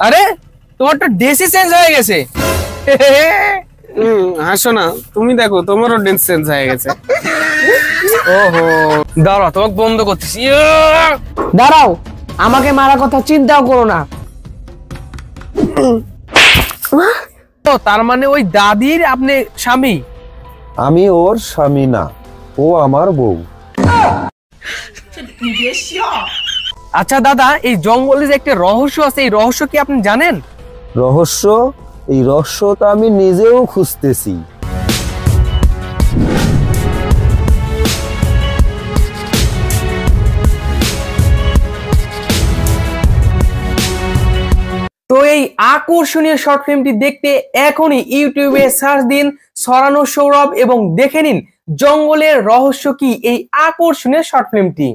আরে তোমার তো ড্রেসই চেঞ্জ হয়ে গেছে। হাসো না, তুমি দেখো তোমারও ড্রেস চেঞ্জ হয়ে গেছে। ওহো, দাঁড়াও তোমাকে বন্ধ করতেছি। দাঁড়াও, আমাকে মারার কথা চিন্তাও করো না। তো তার মানে ওই দাদির আপনি স্বামী? আমি ওর স্বামী না, ও আমার বউ। আচ্ছা দাদা, এই জঙ্গলে যে একটা রহস্য আছে, এই রহস্য কি আপনি জানেন? রহস্য? এই রহস্যটা আমি নিজেও খুঁজতেছি। তো এই আকর্ষণীয় শর্ট ফিল্মটি দেখতে এখনই ইউটিউবে সার্চ দিন ছড়ানো সৌরভ এবং দেখে নিন জঙ্গলের রহস্য কি এই আকর্ষণীয় শর্ট ফিল্মটি।